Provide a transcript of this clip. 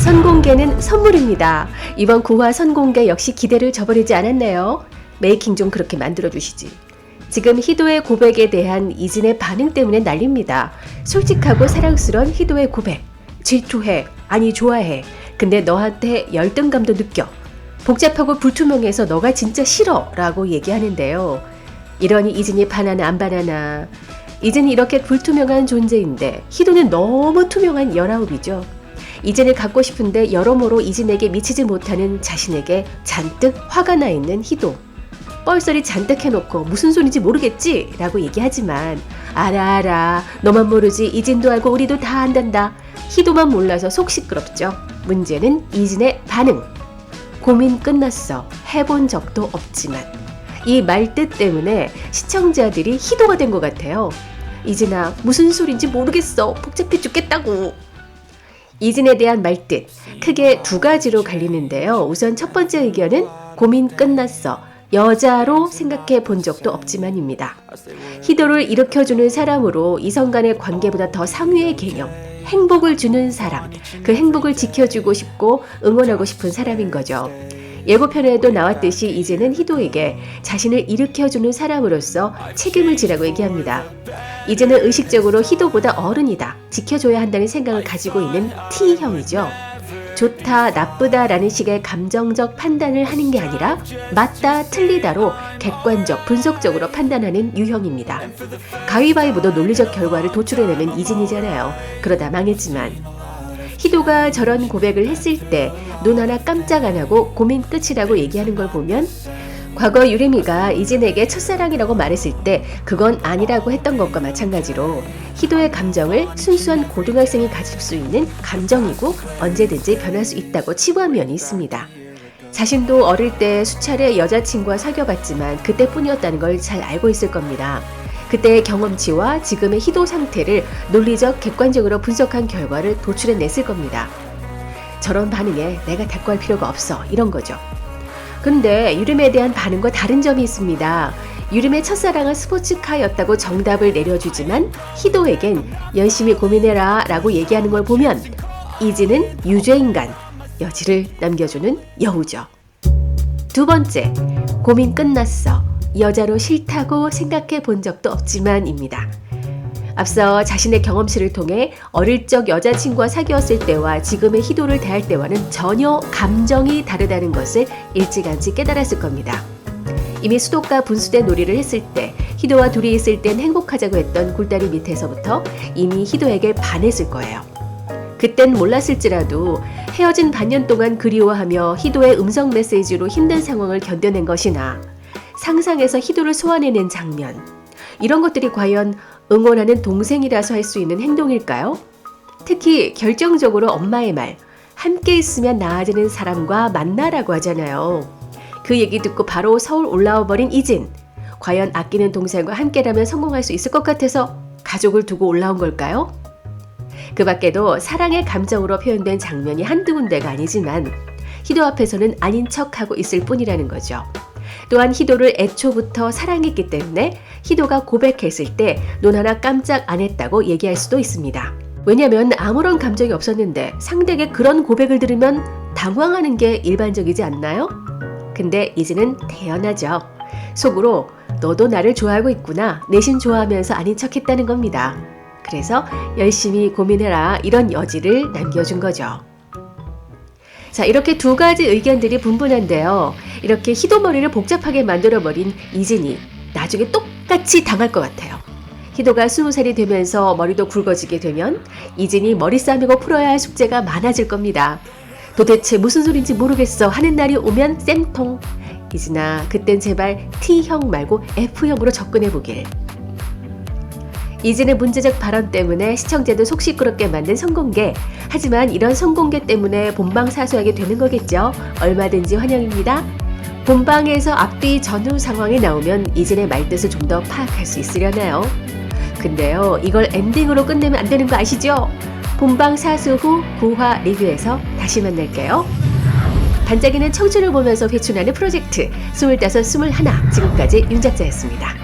선공개는 선물입니다. 이번 9화 선공개 역시 기대를 저버리지 않았네요. 메이킹 좀 그렇게 만들어주시지. 지금 희도의 고백에 대한 이진의 반응 때문에 난립니다. 솔직하고 사랑스러운 희도의 고백. 질투해. 아니 좋아해. 근데 너한테 열등감도 느껴. 복잡하고 불투명해서 너가 진짜 싫어 라고 얘기하는데요. 이러니 이진이 반하나 안 반하나. 이진이 이렇게 불투명한 존재인데 희도는 너무 투명한 19이죠. 이진을 갖고 싶은데 여러모로 이진에게 미치지 못하는 자신에게 잔뜩 화가 나 있는 희도. 뻘소리 잔뜩 해놓고 무슨 소리인지 모르겠지? 라고 얘기하지만 알아 너만 모르지 이진도 알고 우리도 다 안단다. 희도만 몰라서 속 시끄럽죠. 문제는 이진의 반응. 고민 끝났어. 해본 적도 없지만. 이 말뜻 때문에 시청자들이 희도가 된 것 같아요. 이진아 무슨 소린지 모르겠어. 복잡해 죽겠다고. 이진에 대한 말뜻 크게 두 가지로 갈리는데요. 우선 첫 번째 의견은 고민 끝났어. 여자로 생각해 본 적도 없지만입니다. 희도를 일으켜주는 사람으로 이성 간의 관계보다 더 상위의 개념, 행복을 주는 사람, 그 행복을 지켜주고 싶고 응원하고 싶은 사람인 거죠. 예고편에도 나왔듯이 이제는 희도에게 자신을 일으켜주는 사람으로서 책임을 지라고 얘기합니다. 이제는 의식적으로 희도보다 어른이다, 지켜줘야 한다는 생각을 가지고 있는 T형이죠. 좋다, 나쁘다 라는 식의 감정적 판단을 하는 게 아니라 맞다, 틀리다로 객관적, 분석적으로 판단하는 유형입니다. 가위바위보도 논리적 결과를 도출해내는 이진이잖아요. 그러다 망했지만. 희도가 저런 고백을 했을 때 눈 하나 깜짝 안 하고 고민 끝이라고 얘기하는 걸 보면 과거 유림이가 이진에게 첫사랑이라고 말했을 때 그건 아니라고 했던 것과 마찬가지로 희도의 감정을 순수한 고등학생이 가질 수 있는 감정이고 언제든지 변할 수 있다고 치부한 면이 있습니다. 자신도 어릴 때 수차례 여자친구와 사귀어봤지만 그때뿐이었다는 걸 잘 알고 있을 겁니다. 그때의 경험치와 지금의 희도 상태를 논리적, 객관적으로 분석한 결과를 도출해냈을 겁니다. 저런 반응에 내가 대꾸할 필요가 없어, 이런 거죠. 근데 유림에 대한 반응과 다른 점이 있습니다. 유림의 첫사랑은 스포츠카였다고 정답을 내려주지만 희도에겐 열심히 고민해라 라고 얘기하는 걸 보면 이진은 유죄인간, 여지를 남겨주는 여우죠. 두 번째, 고민 끝났어. 여자로 싫다고 생각해 본 적도 없지만입니다. 앞서 자신의 경험치를 통해 어릴 적 여자친구와 사귀었을 때와 지금의 희도를 대할 때와는 전혀 감정이 다르다는 것을 일찌감치 깨달았을 겁니다. 이미 수도가 분수대 놀이를 했을 때 희도와 둘이 있을 땐 행복하자고 했던 굴다리 밑에서부터 이미 희도에게 반했을 거예요. 그땐 몰랐을지라도 헤어진 반년 동안 그리워하며 희도의 음성 메시지로 힘든 상황을 견뎌낸 것이나 상상해서 희도를 소환해낸 장면, 이런 것들이 과연 응원하는 동생이라서 할 수 있는 행동일까요? 특히 결정적으로 엄마의 말, 함께 있으면 나아지는 사람과 만나라고 하잖아요. 그 얘기 듣고 바로 서울 올라와 버린 이진. 과연 아끼는 동생과 함께라면 성공할 수 있을 것 같아서 가족을 두고 올라온 걸까요? 그 밖에도 사랑의 감정으로 표현된 장면이 한두 군데가 아니지만 희도 앞에서는 아닌 척하고 있을 뿐이라는 거죠. 또한 희도를 애초부터 사랑했기 때문에 희도가 고백했을 때 눈 하나 깜짝 안 했다고 얘기할 수도 있습니다. 왜냐면 아무런 감정이 없었는데 상대에게 그런 고백을 들으면 당황하는 게 일반적이지 않나요? 근데 이제는 태연하죠. 속으로 너도 나를 좋아하고 있구나, 내심 좋아하면서 아닌 척했다는 겁니다. 그래서 열심히 고민해라, 이런 여지를 남겨준 거죠. 자, 이렇게 두 가지 의견들이 분분한데요. 이렇게 희도머리를 복잡하게 만들어버린 이진이 나중에 똑같이 당할 것 같아요. 희도가 20살이 되면서 머리도 굵어지게 되면 이진이 머리 싸매고 풀어야 할 숙제가 많아질 겁니다. 도대체 무슨 소린지 모르겠어 하는 날이 오면 쌤통. 이진아, 그땐 제발 T형 말고 F형으로 접근해보길. 이진의 문제적 발언 때문에 시청자들 속 시끄럽게 만든 선공개. 하지만 이런 선공개 때문에 본방사수하게 되는 거겠죠. 얼마든지 환영입니다. 본방에서 앞뒤 전후 상황이 나오면 이진의 말뜻을 좀 더 파악할 수 있으려나요? 근데요, 이걸 엔딩으로 끝내면 안 되는 거 아시죠? 본방 사수 후 9화 리뷰에서 다시 만날게요. 반짝이는 청춘을 보면서 회춘하는 프로젝트 25, 21. 지금까지 윤 작자였습니다.